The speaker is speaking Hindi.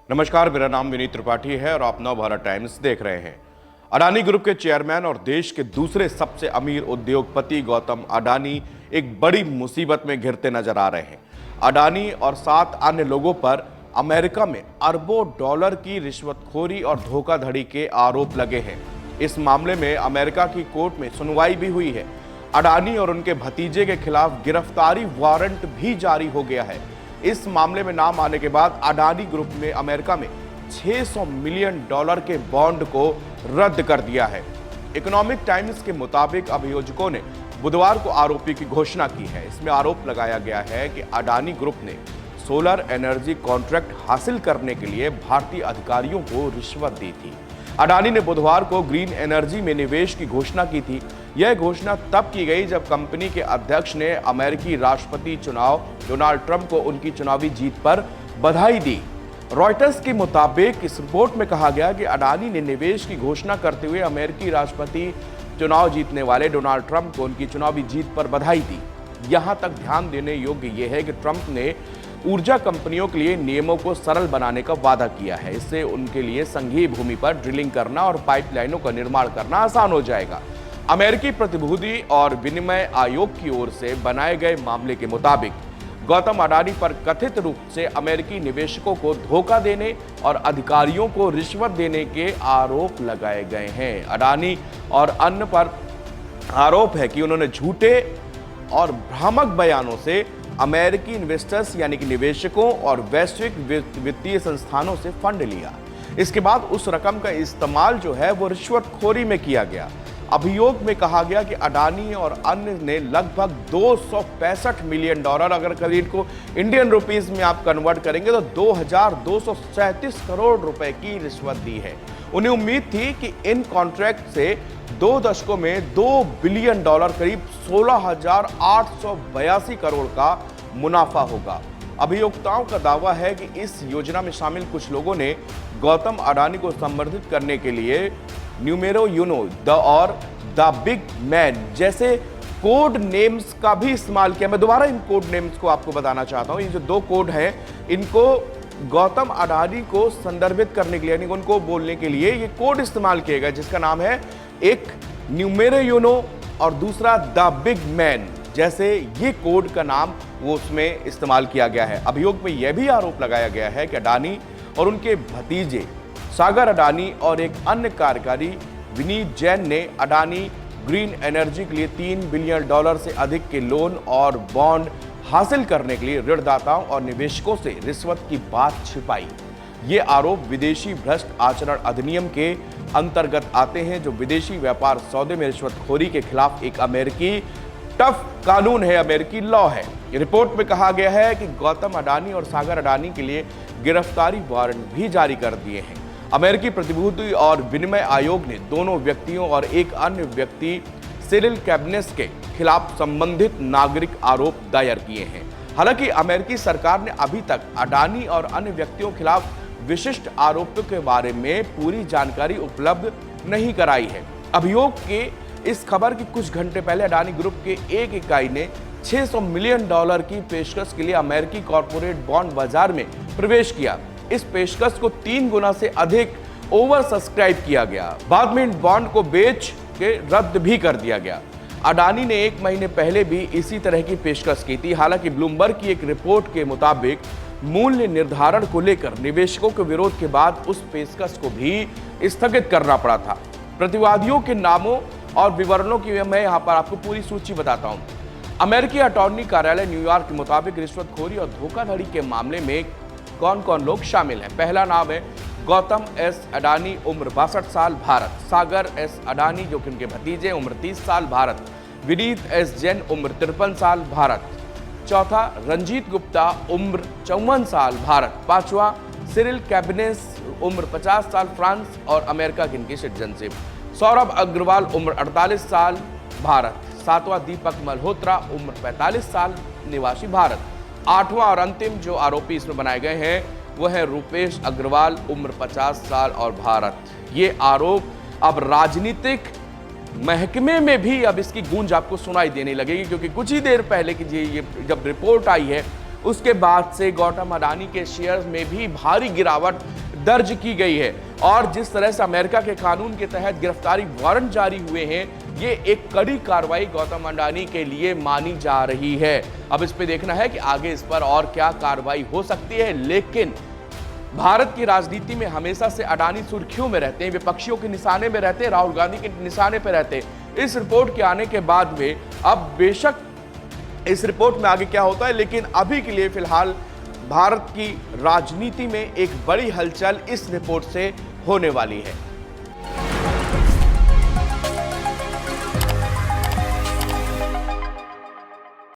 नमस्कार, मेरा नाम विनीत त्रिपाठी है और आप नवभारत टाइम्स देख रहे हैं। अडानी ग्रुप के चेयरमैन और देश के दूसरे सबसे अमीर उद्योगपति गौतम अडानी एक बड़ी मुसीबत में घिरते नजर आ रहे हैं। अडानी और 7 अन्य लोगों पर अमेरिका में अरबों डॉलर की रिश्वतखोरी और धोखाधड़ी के आरोप लगे हैं। इस मामले में अमेरिका की कोर्ट में सुनवाई भी हुई है। अडानी और उनके भतीजे के खिलाफ गिरफ्तारी वारंट भी जारी हो गया है। इस मामले में नाम आने के बाद अडानी ग्रुप ने अमेरिका में $600 मिलियन के बॉन्ड को रद्द कर दिया है। इकोनॉमिक टाइम्स के मुताबिक अभियोजकों ने बुधवार को आरोपी की घोषणा की है। इसमें आरोप लगाया गया है कि अडानी ग्रुप ने सोलर एनर्जी कॉन्ट्रैक्ट हासिल करने के लिए भारतीय अधिकारियों को रिश्वत दी थी। अडानी ने बुधवार को ग्रीन एनर्जी में निवेश की घोषणा की थी। यह घोषणा तब की गई जब कंपनी के अध्यक्ष ने अमेरिकी राष्ट्रपति चुनाव डोनाल्ड ट्रंप को उनकी चुनावी जीत पर बधाई दी। रॉयटर्स के मुताबिक इस रिपोर्ट में कहा गया कि अडानी ने निवेश की घोषणा करते हुए अमेरिकी राष्ट्रपति चुनाव जीतने वाले डोनाल्ड ट्रंप को उनकी चुनावी जीत पर बधाई दी। यहां तक ध्यान देने योग्य यह है कि ट्रंप ने ऊर्जा कंपनियों के लिए नियमों को सरल बनाने का वादा किया है। इससे उनके लिए संघीय भूमि पर ड्रिलिंग करना और पाइपलाइनों का निर्माण करना आसान हो जाएगा। अमेरिकी प्रतिभूति और विनिमय आयोग की ओर से बनाए गए मामले के मुताबिक गौतम अडानी पर कथित रूप से अमेरिकी निवेशकों को धोखा देने और अधिकारियों को रिश्वत देने के आरोप लगाए गए हैं। अडानी और अन्य पर आरोप है कि उन्होंने झूठे और भ्रामक बयानों से अमेरिकी इन्वेस्टर्स यानी कि निवेशकों और वैश्विक वित्तीय संस्थानों से फंड लिया। इसके बाद उस रकम का इस्तेमाल जो है वो रिश्वतखोरी में किया गया। अभियोग में कहा गया कि अडानी और अन्य ने लगभग $265 मिलियन, अगर करीब को इंडियन रुपीस में आप कन्वर्ट करेंगे तो 2237 करोड़ रुपए की रिश्वत दी है। उन्हें उम्मीद थी कि इन कॉन्ट्रैक्ट से 2 दशकों में $2 बिलियन, करीब 16,882 करोड़ का मुनाफा होगा। अभियोक्ताओं का दावा है कि इस योजना में शामिल कुछ लोगों ने गौतम अडानी को संवर्धित करने के लिए न्यूमेरो यूनो और द बिग मैन जैसे कोड नेम्स का भी इस्तेमाल किया। मैं दोबारा इन कोड नेम्स को आपको बताना चाहता हूं। ये जो 2 कोड हैं, इनको गौतम अडानी को संदर्भित करने के लिए, यानी उनको बोलने के लिए ये कोड इस्तेमाल किया गया, जिसका नाम है एक न्यूमेरो यूनो और दूसरा द बिग मैन। जैसे ये कोड का नाम वो उसमें इस्तेमाल किया गया है। अभियोग में यह भी आरोप लगाया गया है कि अडानी और उनके भतीजे सागर अडानी और एक अन्य कार्यकारी विनीत जैन ने अडानी ग्रीन एनर्जी के लिए $3 बिलियन से अधिक के लोन और बॉन्ड हासिल करने के लिए ऋणदाताओं और निवेशकों से रिश्वत की बात छिपाई। ये आरोप विदेशी भ्रष्ट आचरण अधिनियम के अंतर्गत आते हैं, जो विदेशी व्यापार सौदे में रिश्वतखोरी के खिलाफ एक अमेरिकी टफ कानून है, अमेरिकी लॉ है। रिपोर्ट में कहा गया है कि गौतम अडानी और सागर अडानी के लिए गिरफ्तारी वारंट भी जारी कर दिए हैं। अमेरिकी प्रतिभूति और विनिमय आयोग ने दोनों व्यक्तियों और एक अन्य व्यक्ति सिरिल कैबिनेस के खिलाफ संबंधित नागरिक आरोप दायर किए हैं। हालांकि अमेरिकी सरकार ने अभी तक अडानी और अन्य व्यक्तियों के खिलाफ विशिष्ट आरोपों के बारे में पूरी जानकारी उपलब्ध नहीं कराई है। अभियोग के इस खबर की कुछ घंटे पहले अडानी ग्रुप के एक इकाई ने $600 मिलियन की पेशकश के लिए अमेरिकी कॉर्पोरेट बॉन्ड बाजार में प्रवेश किया। इस पेशकश को 3 गुना से अधिक ओवर सब्सक्राइब किया गया। बाद में इन बॉन्ड को बेच के रद्द भी कर दिया गया। अडानी ने 1 महीने पहले भी इसी तरह की पेशकश की थी। हालांकि ब्लूमबर्ग की एक रिपोर्ट के मुताबिक मूल्य निर्धारण को लेकर निवेशकों के विरोध के बाद उस पेशकश को भी स्थगित करना पड़ा था। प्रतिवादियों के नामों और विवरणों की मैं यहां पर आपको पूरी सूची बताता हूं। अमेरिकी अटॉर्नी कार्यालय न्यूयॉर्क के मुताबिक रिश्वतखोरी और धोखाधड़ी के मामले में कौन कौन लोग शामिल हैं। पहला नाम है गौतम एस अडानी, उम्र 62 साल, भारत। सागर एस अडानी, जो कि उनके भतीजे, उम्र 30 साल, भारत। विनीत एस जैन, उम्र 53 साल, भारत। चौथा रंजीत गुप्ता, उम्र 54 साल, भारत। पांचवा सिरिल कैबिनेस, उम्र 50 साल, फ्रांस और अमेरिका की इनकी सिटीजनशिप। सौरभ अग्रवाल, उम्र 48 साल, भारत। सातवां दीपक मल्होत्रा, उम्र 45 साल, निवासी भारत। आठवां और अंतिम जो आरोपी इसमें बनाए गए हैं वह है रूपेश अग्रवाल, उम्र 50 साल और भारत। ये आरोप अब राजनीतिक महकमे में भी अब इसकी गूंज आपको सुनाई देने लगेगी, क्योंकि कुछ ही देर पहले की ये जब रिपोर्ट आई है उसके बाद से गौतम अडानी के शेयर्स में भी भारी गिरावट दर्ज की गई है। और जिस तरह से अमेरिका के कानून के तहत गिरफ्तारी वारंट जारी हुए हैं, ये एक कड़ी कार्रवाई गौतम अडानी के लिए मानी जा रही है। अब इस पे देखना है कि आगे इस पर और क्या कार्रवाई हो सकती है। लेकिन भारत की राजनीति में हमेशा से अडानी सुर्खियों में रहते हैं, विपक्षियों के निशाने में रहते हैं, राहुल गांधी के निशाने पर रहते हैं। इस रिपोर्ट के आने के बाद में अब बेशक इस रिपोर्ट में आगे क्या होता है, लेकिन अभी के लिए फिलहाल भारत की राजनीति में एक बड़ी हलचल इस रिपोर्ट से होने वाली है।